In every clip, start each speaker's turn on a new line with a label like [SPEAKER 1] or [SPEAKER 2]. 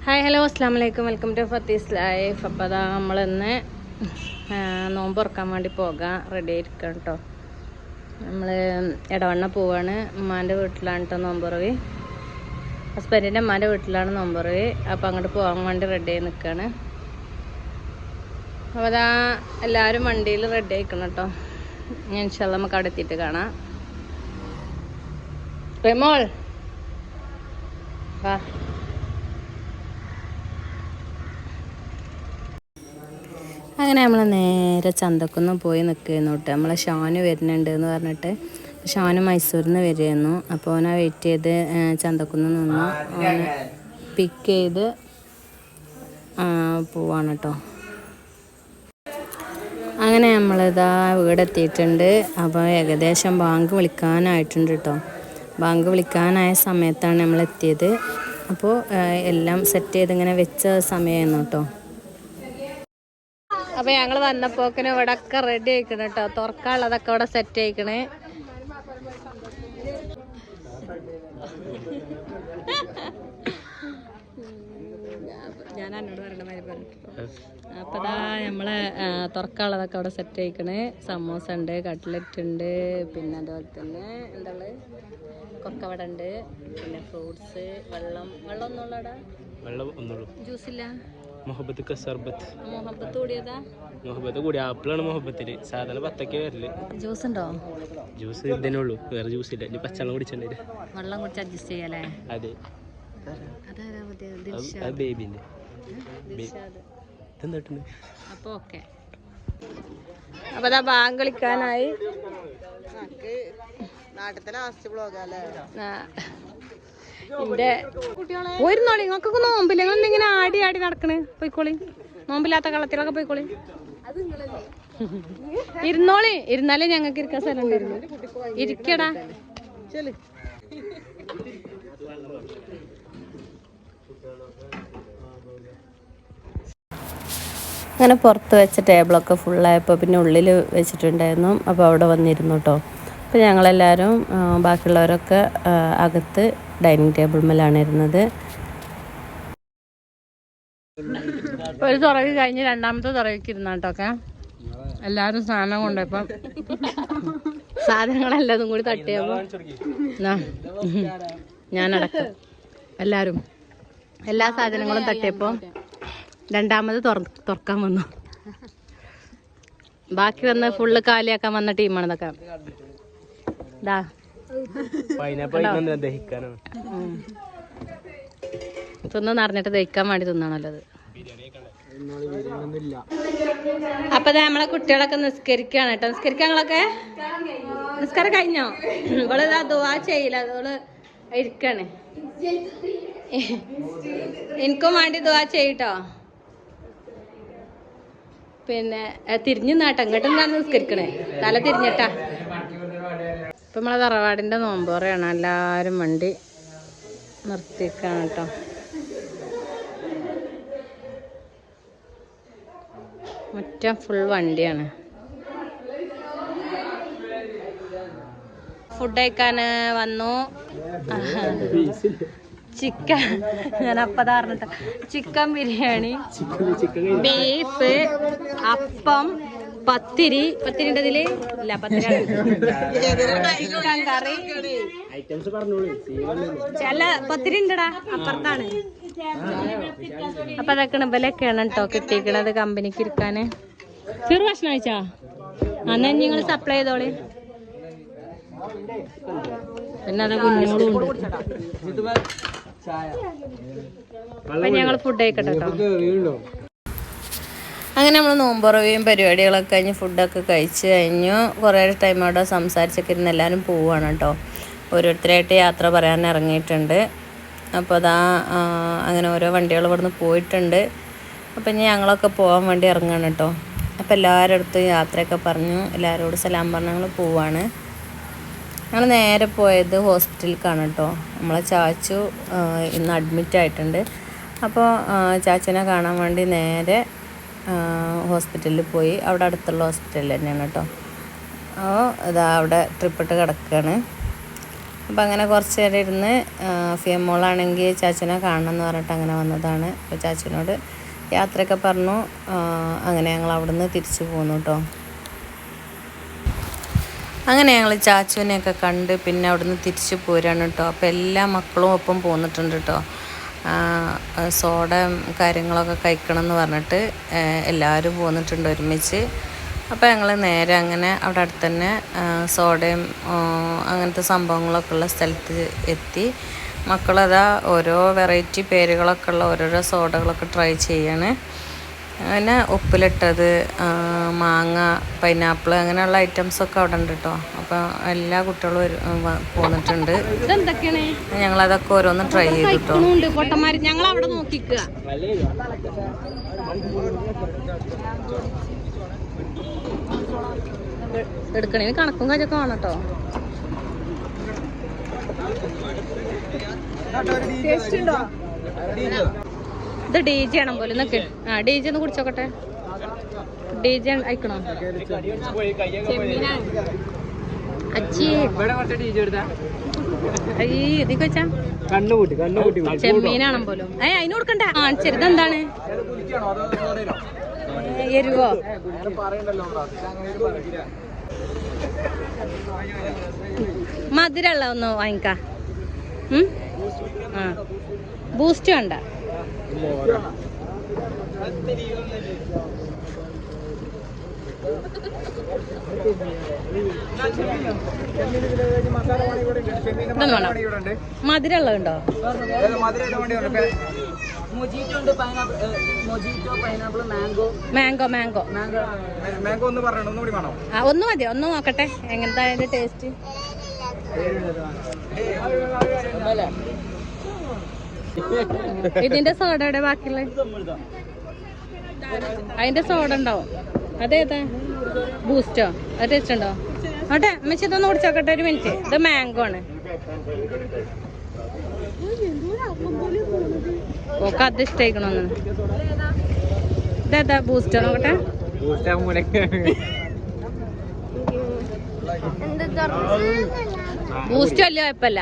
[SPEAKER 1] Hi hello അസ്സാം വലൈക്കും welcome to ഫത്തീസ് life. അപ്പോൾ അതാ നമ്മളിന്ന് നോമ്പ് തുറക്കാൻ വേണ്ടി പോകാം, റെഡി ആയിരിക്കാം കേട്ടോ. നമ്മൾ ഇടവണ്ണ പോവാണ്. ഉമ്മാൻ്റെ വീട്ടിലാണ് കേട്ടോ നോമ്പുറവി. ഹസ്ബൻഡിൻ്റെ ഉമ്മാൻ്റെ വീട്ടിലാണ് നോമ്പുറവി. അപ്പോൾ അങ്ങോട്ട് പോകാൻ വേണ്ടി റെഡി ആയി നിൽക്കുകയാണ്. അപ്പോൾ അതാ എല്ലാവരും വണ്ടിയിൽ റെഡി ആയിക്കണം കേട്ടോ. ഞാൻ ഇൻഷാല്ലാ നമുക്ക് അവിടെ എത്തിയിട്ട് കാണാം. റെമോൾ വാ. അങ്ങനെ നമ്മൾ നേരെ ചന്തക്കൊന്ന് പോയി നിൽക്കുന്നു കേട്ടോ. നമ്മളെ ഷാനു വരുന്നുണ്ട് എന്ന് പറഞ്ഞിട്ട്. ഷാനു മൈസൂരിൽ നിന്ന് വരുമായിരുന്നു. അപ്പോൾ ഓനെ വെയിറ്റ് ചെയ്ത് ചന്തക്കുന്ന് നിന്നു. ഓനെ പിക്ക് ചെയ്ത് പോവാണ് കേട്ടോ. അങ്ങനെ നമ്മളിതാ വീടെത്തിയിട്ടുണ്ട്. അപ്പോൾ ഏകദേശം ബാങ്ക് വിളിക്കാനായിട്ടുണ്ട് കേട്ടോ. ബാങ്ക് വിളിക്കാനായ സമയത്താണ് നമ്മളെത്തിയത്. അപ്പോൾ എല്ലാം സെറ്റ് ചെയ്ത് ഇങ്ങനെ വെച്ച സമയമായിരുന്നു കേട്ടോ. അപ്പോൾ ഞങ്ങൾ വന്നപ്പോക്കിന് ഇവിടെ ഒക്കെ റെഡി ആയിക്കണം കേട്ടോ. തുറക്കാനുള്ളതൊക്കെ ഇവിടെ സെറ്റ് ആയിക്കണേ. ഞാൻ എന്നോട് പറയണ മാതിരി പറഞ്ഞിട്ടോ. അപ്പോൾ ഇതാ നമ്മളെ തുറക്കാനുള്ളതൊക്കെ അവിടെ സെറ്റ് ആയിക്കണേ. സമോസ ഉണ്ട്, കട്ട്ലറ്റ് ഉണ്ട്, പിന്നെ അതുപോലെ തന്നെ എന്താ കൊക്കവട ഉണ്ട്, പിന്നെ ഫ്രൂട്ട്സ്, വെള്ളം ഒന്നുള്ളടാ, ജ്യൂസില്ല,
[SPEAKER 2] മുഹബത്ത് ka സർബത്ത്.
[SPEAKER 1] മുഹബത്ത് കൂടിയതാ?
[SPEAKER 2] മുഹബത്ത് കൂടി ആപ്പിളാണ് മുഹബത്തില്. സാധാരണ 10 വരല്. ജ്യൂസ് ഉണ്ടോ? ജ്യൂസ് ഇതന്നെ ഉള്ളൂ, വേറെ ജ്യൂസ് ഇല്ല. ഇനി പച്ചവെള്ളം കുടിച്ചിട്ടുണ്ട്.
[SPEAKER 1] വെള്ളം കുടിച്ച് അഡ്ജസ്റ്റ് ചെയ്യാലേ?
[SPEAKER 2] അതെ, ബേബിന്റെ ഇതെന്തായിട്ടുണ്ട്.
[SPEAKER 1] അപ്പോൾ ഓക്കെ. അപ്പോൾ അതാ ബാങ്ക് കളിക്കാനായി.
[SPEAKER 3] നാട്ടിലെ ലാസ്റ്റ് ബ്ലോഗല്ലേ
[SPEAKER 1] എന്റെ ഒരു നോളി. നിങ്ങൾക്കൊക്കെ നോമ്പില്ല, നിങ്ങൾ എന്തിങ്ങനെ ആടി ആടി നടക്കണ്? പോയിക്കോളി, നോമ്പില്ലാത്ത കളത്തിലൊക്കെ പോയിക്കോളി. ഇരുന്നോളി, ഇരുന്നാലേ ഞങ്ങൾക്ക് ഇരിക്കാൻ സ്ഥലം ഉണ്ടായിരുന്നു. ഇരിക്കടാ. അങ്ങനെ പുറത്ത് വെച്ച ടേബിളൊക്കെ ഫുള്ളായപ്പോൾ പിന്നെ ഉള്ളിൽ വെച്ചിട്ടുണ്ടായിരുന്നു. അപ്പോൾ അവിടെ വന്നിരുന്നു കേട്ടോ. അപ്പോൾ ഞങ്ങളെല്ലാവരും ബാക്കിയുള്ളവരൊക്കെ അകത്ത് ഡൈനിങ് ടേബിൾ മേലാണ് ഇരുന്നത്. ഒരു തുറവി കഴിഞ്ഞ് രണ്ടാമത്തെ തുറവിക്ക് ഇരുന്നാട്ടൊക്കെ എല്ലാവരും സാധനം കൊണ്ടുപോയപ്പം സാധനങ്ങളെല്ലാതും കൂടി തട്ടിയപ്പോൾ ഞാനടക്കം എല്ലാവരും എല്ലാ സാധനങ്ങളും തട്ടിയപ്പോൾ രണ്ടാമത് തുറക്കാൻ വന്നു. ബാക്കി വന്ന് ഫുള്ള് കാലിയാക്കാൻ വന്ന ടീമാണ് ഇതൊക്കെ. തിന്ന് നിറഞ്ഞിട്ട് ദഹിക്കാൻ വേണ്ടി തിന്നാണല്ലോ അത്. അപ്പൊ നമ്മളെ കുട്ടികളൊക്കെ നിസ്കരിക്കാണ് കേട്ടോ. നിസ്കരിക്കാങ്ങളൊക്കെ നിസ്കാരം കഴിഞ്ഞോ? ഇവള് ഇതാ ദുആ ചെയ്യില്ല, അതോള് ഇരിക്കാണ്. എനിക്കും വേണ്ടി ദുആ ചെയ്യട്ടോ. പിന്നെ തിരിഞ്ഞു നാട്ടം ഇങ്ങോട്ട് എന്താണ് നിസ്കരിക്കണേ? തല തിരിഞ്ഞിട്ടാ. ഇപ്പം നമ്മളെ തറവാടിൻ്റെ നോമ്പോറയാണ്. എല്ലാവരും വണ്ടി നിർത്തിക്കാണ് കേട്ടോ. മുറ്റം ഫുൾ വണ്ടിയാണ്. ഫുഡ് കഴിക്കാൻ വന്നു. ചിക്കൻ, ഞാൻ അപ്പം പറഞ്ഞിട്ട് ചിക്കൻ ബിരിയാണി, ബീഫ്, അപ്പം, പത്തിരി ഉണ്ട് ഇതില്. ഇല്ല, പത്തിരി, ചിക്കൻ കറി, ചില പത്തിരി ഉണ്ടടാ അപ്പുറത്താണ്. അപ്പൊ അതൊക്കെ ഇബലൊക്കെയാണ് കേട്ടോ കിട്ടിയിരിക്കണത് കമ്പനിക്ക് ഇരിക്കാന്. ചെറു ഭക്ഷണം കഴിച്ചാ അന്ന് നിങ്ങൾ സപ്ലൈ ചെയ്തോളി. പിന്നെ അത് കുഞ്ഞോളും ഉണ്ട്. അപ്പൊ ഞങ്ങൾ ഫുഡ് കഴിക്കട്ടെ കേട്ടോ. അങ്ങനെ നമ്മൾ നോമ്പുറവിയും പരിപാടികളൊക്കെ കഴിഞ്ഞ് ഫുഡൊക്കെ കഴിച്ച് കഴിഞ്ഞു. കുറേ ടൈം അവിടെ സംസാരിച്ചൊക്കെ ഇരുന്ന് എല്ലാവരും പോവുകയാണ് കേട്ടോ. ഓരോരുത്തരായിട്ട് യാത്ര പറയാൻ ഇറങ്ങിയിട്ടുണ്ട്. അപ്പോൾ അതാ അങ്ങനെ ഓരോ വണ്ടികൾ ഇവിടുന്ന് പോയിട്ടുണ്ട്. അപ്പോൾ ഇനി ഞങ്ങളൊക്കെ പോകാൻ വേണ്ടി ഇറങ്ങുകയാണ് കേട്ടോ. അപ്പോൾ എല്ലാവരുടെ അടുത്തും യാത്രയൊക്കെ പറഞ്ഞു, എല്ലാവരോടും സലാം പറഞ്ഞ് ഞങ്ങൾ പോവാണ്. ഞങ്ങൾ നേരെ പോയത് ഹോസ്പിറ്റലിലേക്കാണ് കേട്ടോ. നമ്മളെ ചാച്ചു ഇന്ന് അഡ്മിറ്റ് ആയിട്ടുണ്ട്. അപ്പോൾ ചാച്ചുവിനെ കാണാൻ വേണ്ടി നേരെ ഹോസ്പിറ്റലിൽ പോയി. അവിടെ അടുത്തുള്ള ഹോസ്പിറ്റലിൽ തന്നെയാണ് കേട്ടോ. അപ്പോൾ ഇതാ അവിടെ ട്രിപ്പിട്ട് കിടക്കുകയാണ്. അപ്പോൾ അങ്ങനെ കുറച്ച് നേരം ഇരുന്ന് ഫിയമ്മോളാണെങ്കിൽ ചാച്ചനെ കാണണം എന്ന് പറഞ്ഞിട്ട് അങ്ങനെ വന്നതാണ്. അപ്പോൾ ചാച്ചനോട് യാത്രയൊക്കെ പറഞ്ഞു. അങ്ങനെ ഞങ്ങൾ അവിടെ നിന്ന് തിരിച്ചു പോന്നു കേട്ടോ. അങ്ങനെ ഞങ്ങൾ ചാച്ചുവിനെയൊക്കെ കണ്ട് പിന്നെ അവിടുന്ന് തിരിച്ചു പോരാണ് കേട്ടോ. അപ്പോൾ എല്ലാ മക്കളും ഒപ്പം പോന്നിട്ടുണ്ട് കേട്ടോ. സോഡ കാര്യങ്ങളൊക്കെ കഴിക്കണം എന്ന് പറഞ്ഞിട്ട് എല്ലാവരും പോന്നിട്ടുണ്ട് ഒരുമിച്ച്. അപ്പോൾ ഞങ്ങൾ നേരെ അങ്ങനെ അവിടെ അടുത്ത് തന്നെ സോഡയും അങ്ങനത്തെ സംഭവങ്ങളൊക്കെ ഉള്ള സ്ഥലത്ത് എത്തി. മക്കളതാ ഓരോ വെറൈറ്റി പേരുകളൊക്കെ ഉള്ള ഓരോരോ സോഡകളൊക്കെ ട്രൈ ചെയ്യാണ്. പിന്നെ ഉപ്പിലിട്ടത്, മാങ്ങ, പൈനാപ്പിൾ അങ്ങനെയുള്ള ഐറ്റംസൊക്കെ അവിടെ ഉണ്ട് കേട്ടോ. അപ്പോൾ എല്ലാ കുട്ടികളും പോന്നിട്ടുണ്ട്. ഞങ്ങളതൊക്കെ ഓരോന്ന് ട്രൈ ചെയ്തു കേട്ടോ.
[SPEAKER 4] ഞങ്ങൾ അവിടെ നോക്കിക്കുക.
[SPEAKER 1] എടുക്കണേ കണക്കും കാര്യമൊക്കെ വേണം കേട്ടോ.
[SPEAKER 4] ഇത് DJ ആണോ പോലെ എന്നൊക്കെ. DJ ഒന്ന് കുടിച്ചോക്കട്ടെ. DJ അയക്കണോ? ചെമ്മീനാണോ പോലും. അതിന് കൊടുക്കണ്ട. കാണിച്ചരുത് എന്താണ് എരിവോ? മധുരമുള്ള ഒന്ന് വാങ്ങിക്ക. ബൂസ്റ്റ് വേണ്ട. മധുരമുള്ളതുണ്ടോ? മാംഗോ മാംഗോ ഒന്ന് മതി. ഒന്ന് നോക്കട്ടെ എങ്ങനത്തെ അതിന്റെ ടേസ്റ്റ്. ഇതിന്റെ സോഡ എവിടെ ബാക്കിയുള്ള? അതിന്റെ സോഡ ഉണ്ടാവും. അതേതാ? ബൂസ്റ്റോ? അത് ടേസ്റ്റ് ഉണ്ടോ? ആട്ടെ അമ്മച്ചി ഇതൊന്ന് കുടിച്ചോക്കട്ടെ ഒരു മിനിറ്റ്. ഇത് മാംഗോ ആണ്. ഓക്കെ അത് ഇഷ്ടമായിക്കണോന്ന്. ഇതേതാ? ബൂസ്റ്റോ നോക്കട്ടെ. ബൂസ്റ്റ് വലിയ കുഴപ്പമില്ല.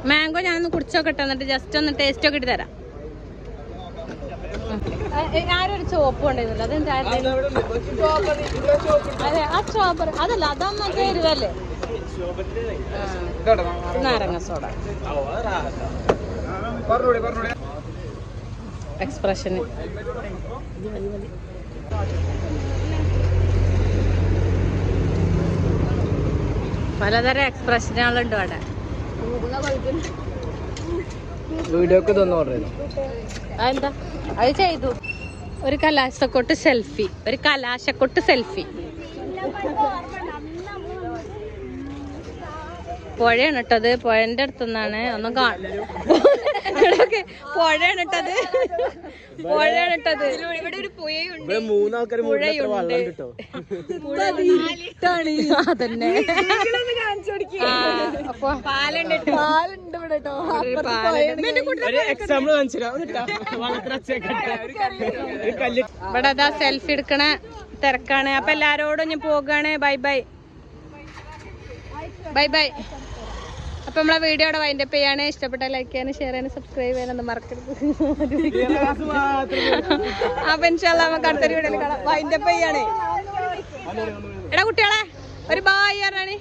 [SPEAKER 4] മാംഗോ ഞാനൊന്ന് കുടിച്ചോക്കട്ടെ എന്നിട്ട് ജസ്റ്റ് ഒന്ന് ടേസ്റ്റ് ഒക്കെ ഇട്ട് തരാം. ആരൊരു ചോപ്പ് കൊണ്ടിരുന്നില്ല. അതെന്താ? അതെ ആ സ്ട്രോബറി അതല്ല, അതൊന്നും എരിവല്ലേ? നാരങ്ങ സോഡ. എക്സ്പ്രഷന് പലതരം എക്സ്പ്രഷനുകളുണ്ട് അവിടെ. അതെന്താ അത് ചെയ്തു? ഒരു കലാശക്കൊട്ട് സെൽഫി. ഒരു കലാശക്കൊട്ട് സെൽഫി. പുഴയാണ് ഇട്ടത്. പുഴന്റെ അടുത്തുനിന്നാണ്. ഒന്നും പുഴയാണ് ഇട്ടത്. പുഴയാണ് ഇട്ടത്. ഇവിടെ ഒരു പുഴയുണ്ട്. അതന്നെ ഇവിടെ അതാ സെൽഫി എടുക്കണ തിരക്കാണ്. അപ്പൊ എല്ലാരോടും ഞാൻ പോകാണ്. Bye bye bye bye. അപ്പൊ നമ്മളെ വീഡിയോ അവിടെ വൈൻഡപ്പ് ചെയ്യാണ്. ഇഷ്ടപ്പെട്ട ലൈക്ക് ചെയ്യാനും ഷെയർ ചെയ്യാനും സബ്സ്ക്രൈബ് ചെയ്യാനൊന്നും മറക്കരുത്. അപ്പൊ ഇൻഷാല്ലാ നമുക്ക് അടുത്തൊരു വീഡിയോയിൽ കാണാം. വൈൻഡപ്പ് ചെയ്യാണ്. എടാ കുട്ടികളെ ഒരു ബായ് പറഞ്ഞാണ്.